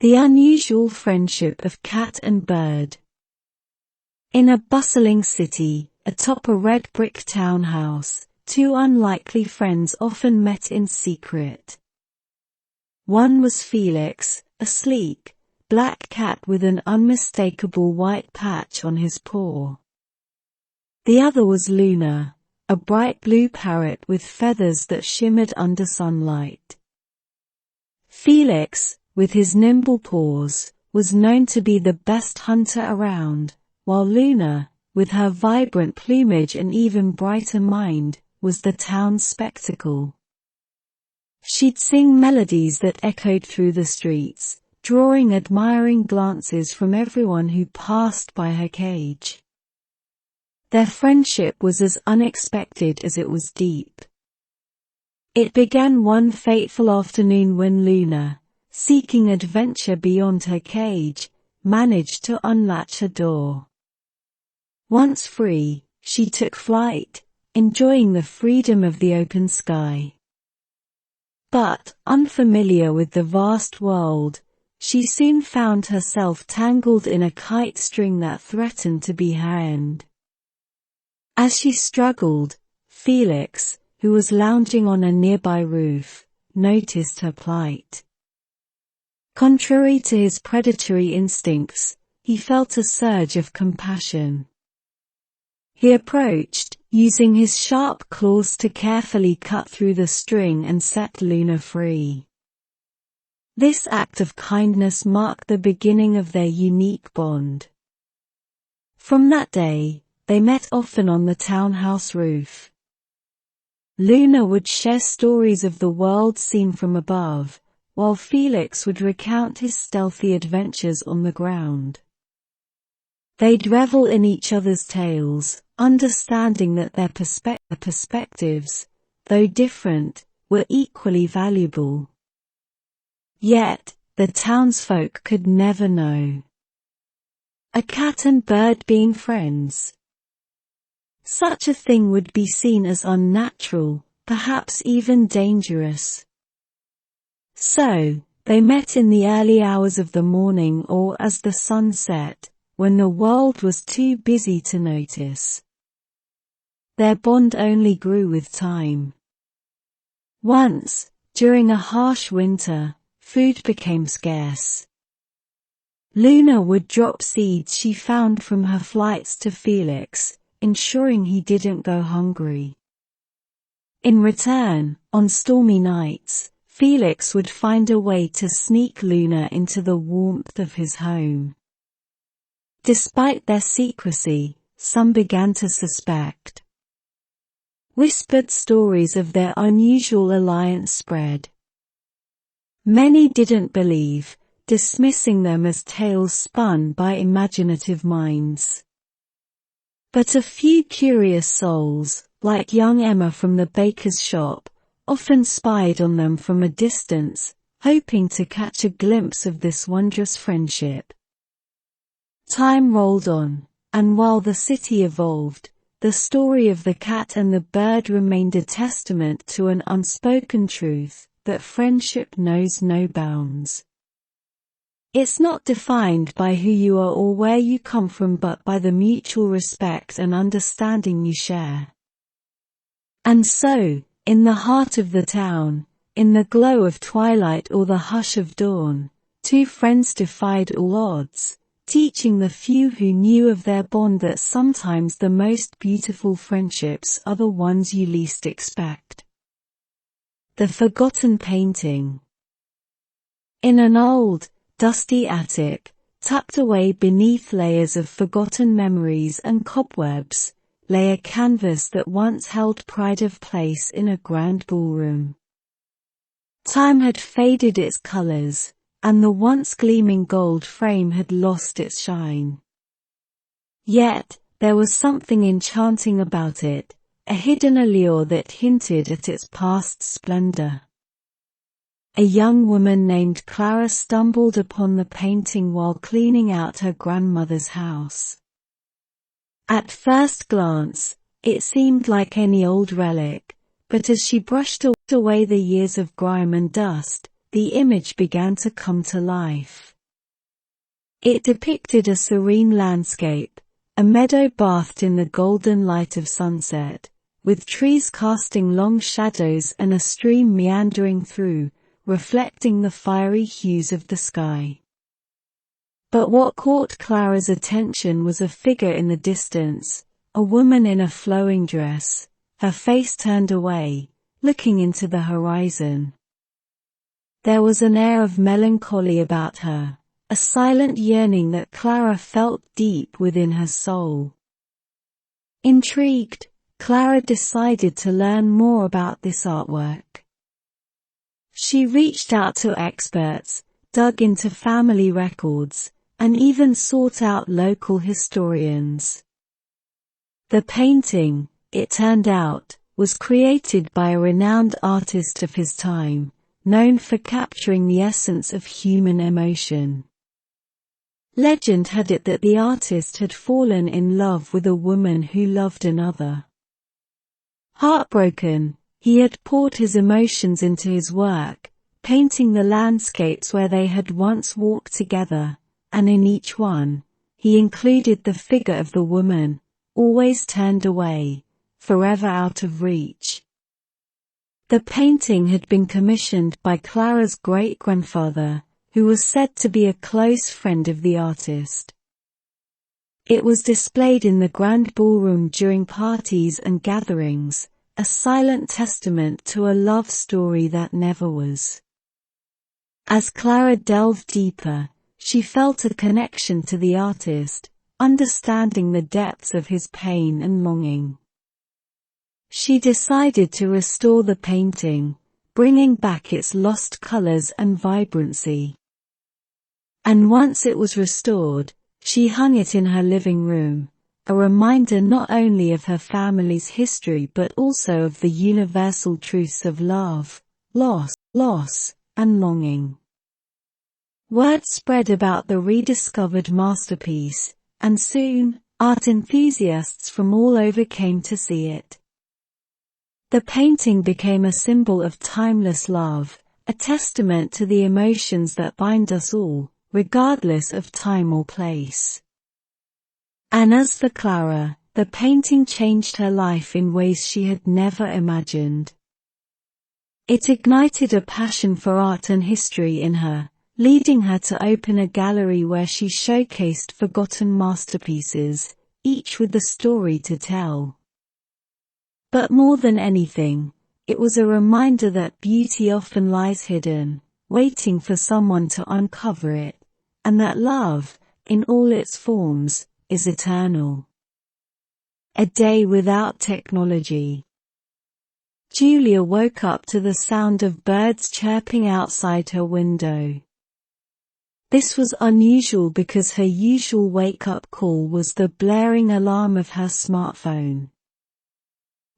The unusual friendship of cat and bird. In a bustling city, atop a red brick townhouse, two unlikely friends often met in secret. One was Felix, a sleek, black cat with an unmistakable white patch on his paw. The other was Luna, a bright blue parrot with feathers that shimmered under sunlight. Felix, with his nimble paws, was known to be the best hunter around, while Luna, with her vibrant plumage and even brighter mind, was the town's spectacle. She'd sing melodies that echoed through the streets, drawing admiring glances from everyone who passed by her cage. Their friendship was as unexpected as it was deep. It began one fateful afternoon when Luna, seeking adventure beyond her cage, managed to unlatch a door. Once free, she took flight, enjoying the freedom of the open sky. But, unfamiliar with the vast world, she soon found herself tangled in a kite string that threatened to be her end. As she struggled, Felix, who was lounging on a nearby roof, noticed her plight. Contrary to his predatory instincts, he felt a surge of compassion. He approached, using his sharp claws to carefully cut through the string and set Luna free. This act of kindness marked the beginning of their unique bond. From that day, they met often on the townhouse roof. Luna would share stories of the world seen from above, while Felix would recount his stealthy adventures on the ground. They'd revel in each other's tales, understanding that their perspectives, though different, were equally valuable. Yet, the townsfolk could never know. A cat and bird being friends. Such a thing would be seen as unnatural, perhaps even dangerous. So, they met in the early hours of the morning or as the sun set, when the world was too busy to notice. Their bond only grew with time. Once, during a harsh winter, food became scarce. Luna would drop seeds she found from her flights to Felix, ensuring he didn't go hungry. In return, on stormy nights, Felix would find a way to sneak Luna into the warmth of his home. Despite their secrecy, some began to suspect. Whispered stories of their unusual alliance spread. Many didn't believe, dismissing them as tales spun by imaginative minds. But a few curious souls, like young Emma from the baker's shop, often spied on them from a distance, hoping to catch a glimpse of this wondrous friendship. Time rolled on, and while the city evolved, the story of the cat and the bird remained a testament to an unspoken truth, that friendship knows no bounds. It's not defined by who you are or where you come from, but by the mutual respect and understanding you share. And so, in the heart of the town, in the glow of twilight or the hush of dawn, two friends defied all odds, teaching the few who knew of their bond that sometimes the most beautiful friendships are the ones you least expect. The forgotten painting. In an old, dusty attic, tucked away beneath layers of forgotten memories and cobwebs, lay a canvas that once held pride of place in a grand ballroom. Time had faded its colors, and the once gleaming gold frame had lost its shine. Yet, there was something enchanting about it, a hidden allure that hinted at its past splendor. A young woman named Clara stumbled upon the painting while cleaning out her grandmother's house. At first glance, it seemed like any old relic, but as she brushed away the years of grime and dust, the image began to come to life. It depicted a serene landscape, a meadow bathed in the golden light of sunset, with trees casting long shadows and a stream meandering through, reflecting the fiery hues of the sky. But what caught Clara's attention was a figure in the distance, a woman in a flowing dress, her face turned away, looking into the horizon. There was an air of melancholy about her, a silent yearning that Clara felt deep within her soul. Intrigued, Clara decided to learn more about this artwork. She reached out to experts, dug into family records, and even sought out local historians. The painting, it turned out, was created by a renowned artist of his time, known for capturing the essence of human emotion. Legend had it that the artist had fallen in love with a woman who loved another. Heartbroken, he had poured his emotions into his work, painting the landscapes where they had once walked together, and in each one, he included the figure of the woman, always turned away, forever out of reach. The painting had been commissioned by Clara's great-grandfather, who was said to be a close friend of the artist. It was displayed in the grand ballroom during parties and gatherings, a silent testament to a love story that never was. As Clara delved deeper, she felt a connection to the artist, understanding the depths of his pain and longing. She decided to restore the painting, bringing back its lost colors and vibrancy. And once it was restored, she hung it in her living room, a reminder not only of her family's history but also of the universal truths of love, loss, and longing. Word spread about the rediscovered masterpiece, and soon, art enthusiasts from all over came to see it. The painting became a symbol of timeless love, a testament to the emotions that bind us all, regardless of time or place. And as for Clara, the painting changed her life in ways she had never imagined. It ignited a passion for art and history in her, leading her to open a gallery where she showcased forgotten masterpieces, each with a story to tell. But more than anything, it was a reminder that beauty often lies hidden, waiting for someone to uncover it, and that love, in all its forms, is eternal. A day without technology. Julia woke up to the sound of birds chirping outside her window. This was unusual because her usual wake-up call was the blaring alarm of her smartphone.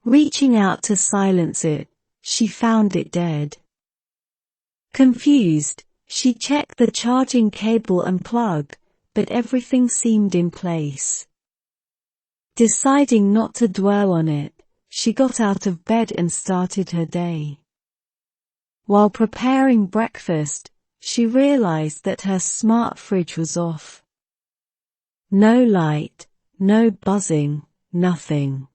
Reaching out to silence it, she found it dead. Confused, she checked the charging cable and plug, but everything seemed in place. Deciding not to dwell on it, she got out of bed and started her day. While preparing breakfast, she realized that her smart fridge was off. No light, no buzzing, nothing.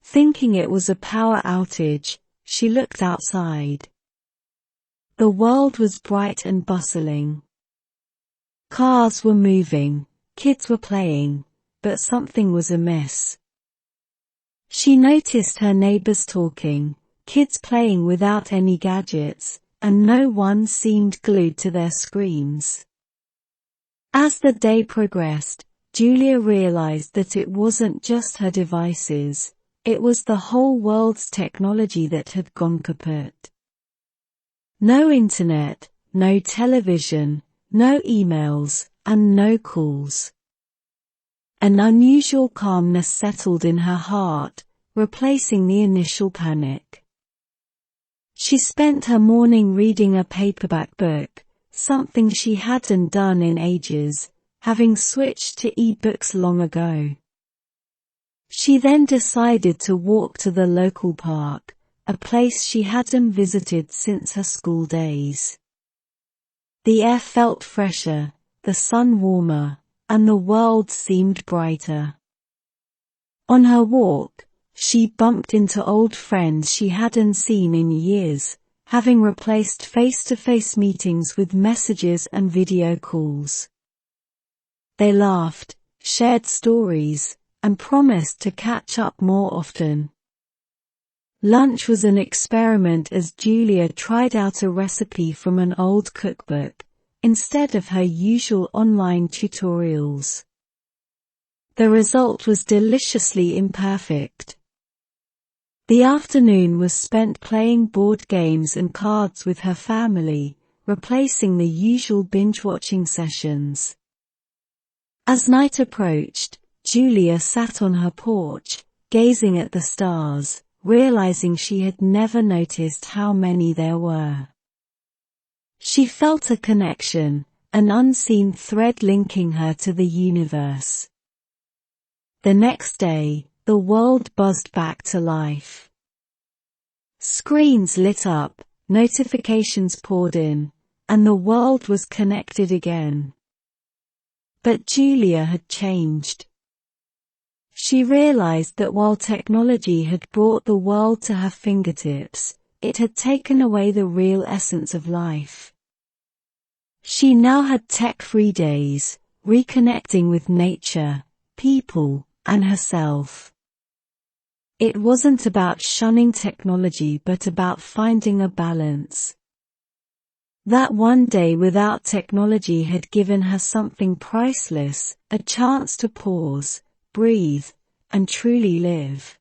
Thinking it was a power outage, she looked outside. The world was bright and bustling. Cars were moving, kids were playing, but something was amiss. She noticed her neighbors talking, kids playing without any gadgets, and no one seemed glued to their screens. As the day progressed, Julia realized that it wasn't just her devices, it was the whole world's technology that had gone kaput. No internet, no television, no emails, and no calls. An unusual calmness settled in her heart, replacing the initial panic. She spent her morning reading a paperback book, something she hadn't done in ages, having switched to e-books long ago. She then decided to walk to the local park, a place she hadn't visited since her school days. The air felt fresher, the sun warmer, and the world seemed brighter. On her walk, she bumped into old friends she hadn't seen in years, having replaced face-to-face meetings with messages and video calls. They laughed, shared stories, and promised to catch up more often. Lunch was an experiment as Julia tried out a recipe from an old cookbook, instead of her usual online tutorials. The result was deliciously imperfect. The afternoon was spent playing board games and cards with her family, replacing the usual binge-watching sessions. As night approached, Julia sat on her porch, gazing at the stars, realizing she had never noticed how many there were. She felt a connection, an unseen thread linking her to the universe. The next day, the world buzzed back to life. Screens lit up, notifications poured in, and the world was connected again. But Julia had changed. She realized that while technology had brought the world to her fingertips, it had taken away the real essence of life. She now had tech-free days, reconnecting with nature, people, and herself. It wasn't about shunning technology but about finding a balance. That one day without technology had given her something priceless, a chance to pause, breathe, and truly live.